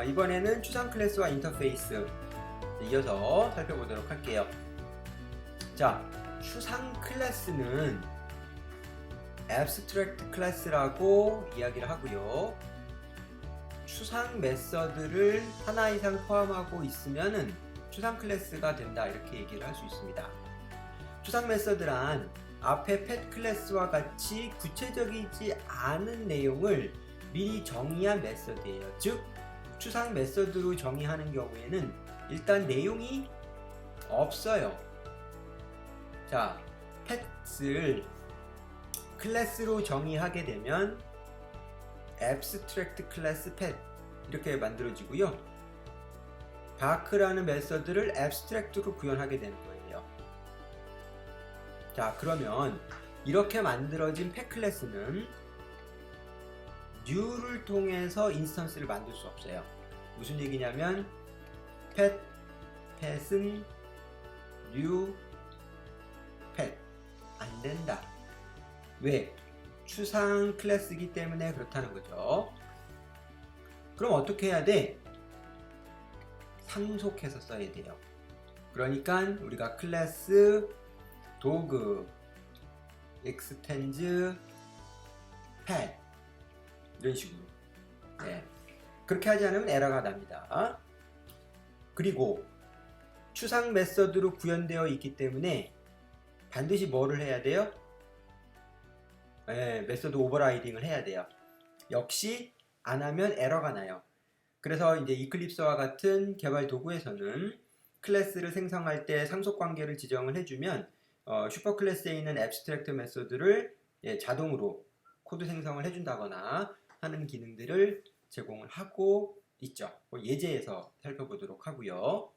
이번에는 추상 클래스와 인터페이스 이어서 살펴보도록 할게요. 자, 추상 클래스는 abstract class라고 이야기를 하고요. 추상 메서드를 하나 이상 포함하고 있으면은 추상 클래스가 된다, 이렇게 얘기를 할 수 있습니다. 추상 메서드란 앞에 pet 클래스와 같이 구체적이지 않은 내용을 미리 정의한 메서드예요. 즉, 추상 메서드로 정의하는 경우에는 일단 내용이 없어요. 자, pet을 클래스로 정의하게 되면 abstract class pet 이렇게 만들어지고요. 바크라는 메서드를 abstract로 구현하게 되는 거예요. 자, 그러면 이렇게 만들어진 pet 클래스는 new를 통해서 인스턴스를 만들 수 없어요. 무슨 얘기냐면 pet은 new pet 안 된다. 왜? 추상 클래스이기 때문에 그렇다는 거죠. 그럼 어떻게 해야 돼? 상속해서 써야 돼요. 그러니까 우리가 클래스 도구 extends pet 이런 식으로, 네. 그렇게 하지 않으면 에러가 납니다. 그리고 추상 메서드로 구현되어 있기 때문에 반드시 뭐를 해야 돼요? 메서드 오버라이딩을 해야 돼요. 역시 안 하면 에러가 나요. 그래서 이제 이클립스와 같은 개발 도구에서는 클래스를 생성할 때 상속 관계를 지정을 해주면 슈퍼 클래스에 있는 abstract 메서드를 자동으로 코드 생성을 해준다거나 하는 기능들을 제공을 하고 있죠. 예제에서 살펴보도록 하고요.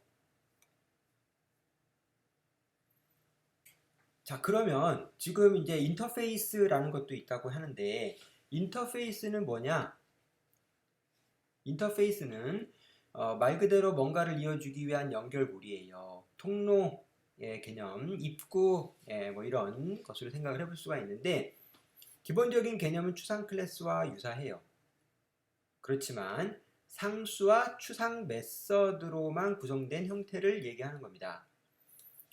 자, 그러면 지금 이제 인터페이스라는 것도 있다고 하는데, 인터페이스는 뭐냐? 인터페이스는 말 그대로 뭔가를 이어주기 위한 연결고리예요. 통로의 개념, 입구, 뭐 이런 것으로 생각을 해볼 수가 있는데, 기본적인 개념은 추상 클래스와 유사해요. 그렇지만 상수와 추상 메서드로만 구성된 형태를 얘기하는 겁니다.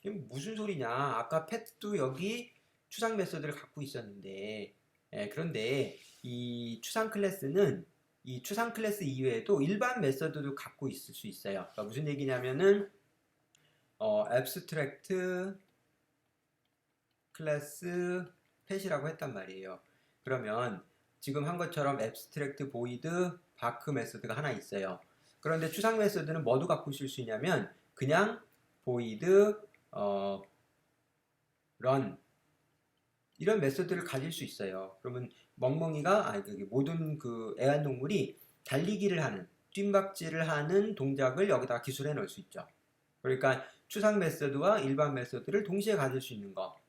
무슨 소리냐? 아까 pet도 여기 추상 메서드를 갖고 있었는데, 그런데 이 추상 클래스는 이 추상 클래스 이외에도 일반 메서드도 갖고 있을 수 있어요. 그러니까 무슨 얘기냐면은 abstract class pet이라고 했단 말이에요. 그러면 지금 한 것처럼 abstract void 바크 메서드가 하나 있어요. 그런데 추상 메서드는 뭐도 갖고 있을 수 있냐면 그냥 void run 이런 메서드를 가질 수 있어요. 그러면 멍멍이가 모든 그 애완동물이 달리기를 하는, 뜀박질을 하는 동작을 여기다 기술해 넣을 수 있죠. 그러니까 추상 메서드와 일반 메서드를 동시에 가질 수 있는 거,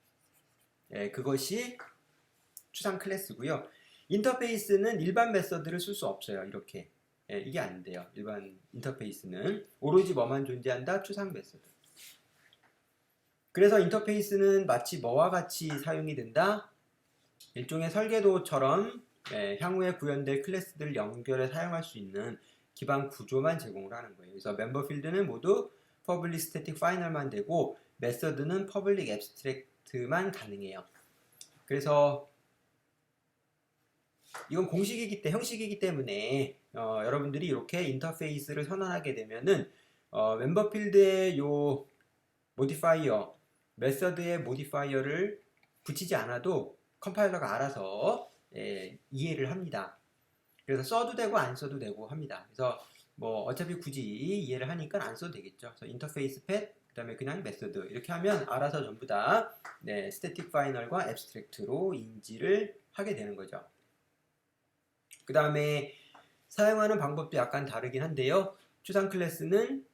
그것이 추상 클래스고요. 인터페이스는 일반 메서드를 쓸 수 없어요. 이렇게 이게 안 돼요. 일반 인터페이스는 오로지 뭐만 존재한다? 추상 메서드. 그래서 인터페이스는 마치 뭐와 같이 사용이 된다? 일종의 설계도처럼 향후에 구현될 클래스들을 연결해 사용할 수 있는 기반 구조만 제공을 하는 거예요. 그래서 멤버 필드는 모두 public static final만 되고 메서드는 public abstract만 가능해요. 그래서 이건 공식이기 때문에, 형식이기 때문에 여러분들이 이렇게 인터페이스를 선언하게 되면은 멤버 필드의 요 모디파이어, 메서드의 모디파이어를 붙이지 않아도 컴파일러가 알아서 이해를 합니다. 그래서 써도 되고 안 써도 되고 합니다. 그래서 뭐 어차피 굳이 이해를 하니까 안 써도 되겠죠. 그래서 인터페이스 펫, 그 다음에 그냥 메서드 이렇게 하면 알아서 전부 다 스태틱 파이널과 앱스트랙트로 인지를 하게 되는 거죠. 그 다음에 사용하는 방법도 약간 다르긴 한데요. 추상 클래스는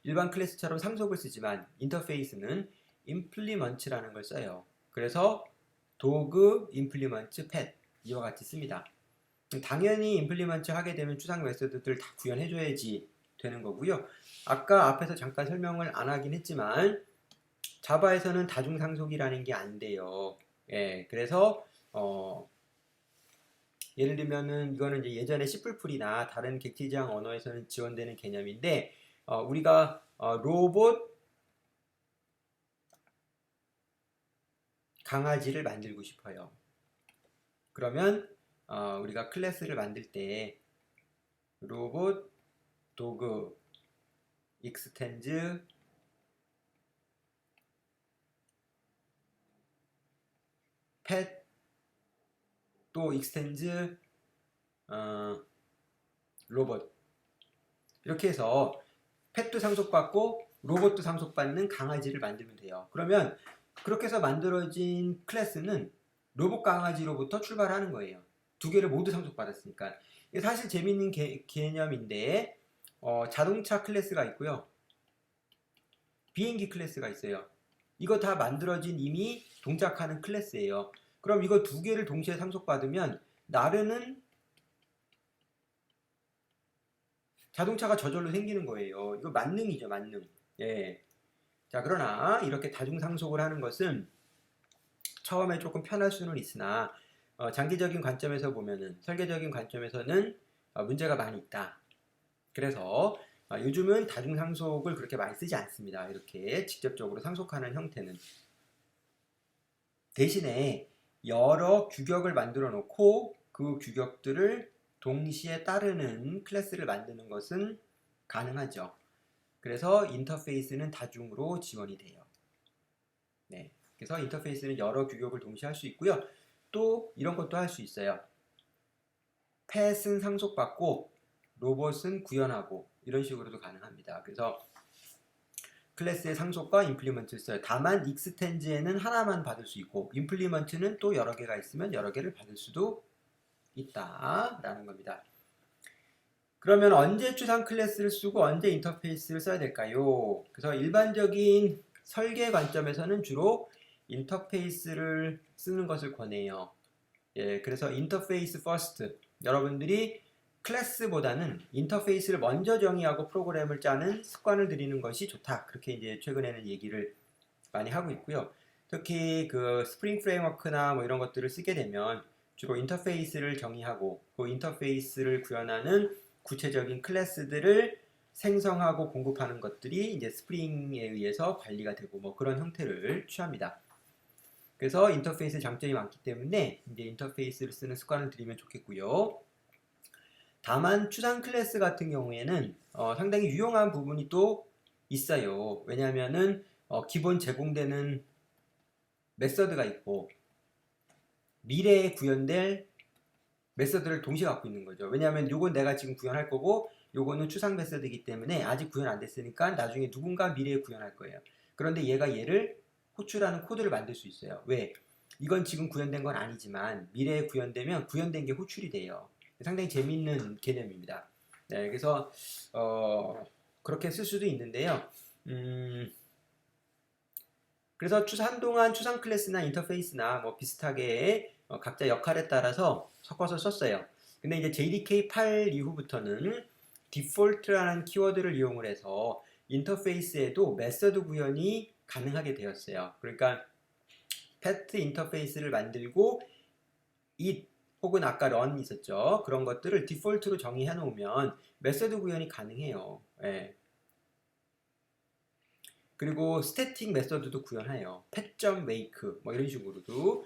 일반 클래스처럼 상속을 쓰지만 인터페이스는 implement라는 걸 써요. 그래서 도구 implement pet 이와 같이 씁니다. 당연히 implement 하게 되면 추상 메서드들 다 구현해줘야지 되는 거고요. 아까 앞에서 잠깐 설명을 안 하긴 했지만 자바에서는 다중상속이라는 게 안 돼요. 그래서 예를 들면은 이거는 이제 예전에 C++이나 다른 객체지향 언어에서는 지원되는 개념인데 우리가 로봇 강아지를 만들고 싶어요. 그러면 우리가 클래스를 만들 때 로봇 도그 익스텐즈 펫 또 익스텐즈 로봇 이렇게 해서 펫도 상속받고 로봇도 상속받는 강아지를 만들면 돼요. 그러면 그렇게 해서 만들어진 클래스는 로봇 강아지로부터 출발하는 거예요. 두 개를 모두 상속받았으니까. 이게 사실 재밌는 개념인데 자동차 클래스가 있고요. 비행기 클래스가 있어요. 이거 다 만들어진 이미 동작하는 클래스예요. 그럼 이거 두 개를 동시에 상속받으면 나르는 자동차가 저절로 생기는 거예요. 이거 만능이죠, 만능. 예. 자, 그러나 이렇게 다중상속을 하는 것은 처음에 조금 편할 수는 있으나 장기적인 관점에서 보면은 설계적인 관점에서는 문제가 많이 있다. 그래서 요즘은 다중상속을 그렇게 많이 쓰지 않습니다. 이렇게 직접적으로 상속하는 형태는. 대신에 여러 규격을 만들어 놓고 그 규격들을 동시에 따르는 클래스를 만드는 것은 가능하죠. 그래서 인터페이스는 다중으로 지원이 돼요. 네. 그래서 인터페이스는 여러 규격을 동시에 할 수 있고요. 또 이런 것도 할 수 있어요. 펫은 상속받고 로봇은 구현하고 이런 식으로도 가능합니다. 그래서 클래스의 상속과 임플리먼트를 써요. 다만 익스텐즈에는 하나만 받을 수 있고 임플리먼트는 또 여러 개가 있으면 여러 개를 받을 수도 있다라는 겁니다. 그러면 언제 추상 클래스를 쓰고 언제 인터페이스를 써야 될까요? 그래서 일반적인 설계 관점에서는 주로 인터페이스를 쓰는 것을 권해요. 예, 그래서 인터페이스 퍼스트. 여러분들이 클래스보다는 인터페이스를 먼저 정의하고 프로그램을 짜는 습관을 들이는 것이 좋다. 그렇게 이제 최근에는 얘기를 많이 하고 있고요. 특히 그 스프링 프레임워크나 뭐 이런 것들을 쓰게 되면 주로 인터페이스를 정의하고 그 인터페이스를 구현하는 구체적인 클래스들을 생성하고 공급하는 것들이 이제 스프링에 의해서 관리가 되고 뭐 그런 형태를 취합니다. 그래서 인터페이스 장점이 많기 때문에 이제 인터페이스를 쓰는 습관을 들이면 좋겠고요. 다만 추상 클래스 같은 경우에는 상당히 유용한 부분이 또 있어요. 왜냐하면은 기본 제공되는 메서드가 있고 미래에 구현될 메서드를 동시에 갖고 있는 거죠. 왜냐하면 요건 내가 지금 구현할 거고 요거는 추상 메서드이기 때문에 아직 구현 안 됐으니까 나중에 누군가 미래에 구현할 거예요. 그런데 얘를 호출하는 코드를 만들 수 있어요. 왜? 이건 지금 구현된 건 아니지만 미래에 구현되면 구현된 게 호출이 돼요. 상당히 재미있는 개념입니다. 네, 그래서 그렇게 쓸 수도 있는데요. 그래서 한동안 추상 클래스나 인터페이스나 뭐 비슷하게 각자 역할에 따라서 섞어서 썼어요. 근데 이제 JDK8 이후부터는 디폴트라는 키워드를 이용을 해서 인터페이스에도 메서드 구현이 가능하게 되었어요. 그러니까 pet 인터페이스를 만들고 it 혹은 아까 run 있었죠. 그런 것들을 디폴트로 정의해 놓으면 메서드 구현이 가능해요. 예. 그리고 스태틱 메서드도 구현해요. pet.wake 뭐 이런 식으로도.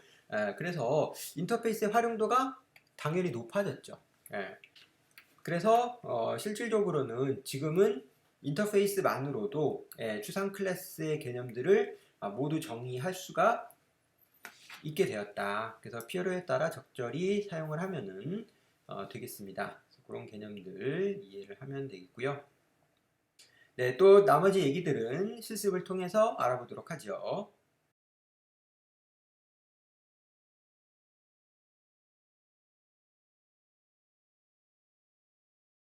그래서 인터페이스의 활용도가 당연히 높아졌죠. 그래서 실질적으로는 지금은 인터페이스만으로도 추상 클래스의 개념들을 모두 정의할 수가 있게 되었다. 그래서 필요에 따라 적절히 사용을 하면은 되겠습니다. 그런 개념들 이해를 하면 되겠고요. 네, 또 나머지 얘기들은 실습을 통해서 알아보도록 하죠.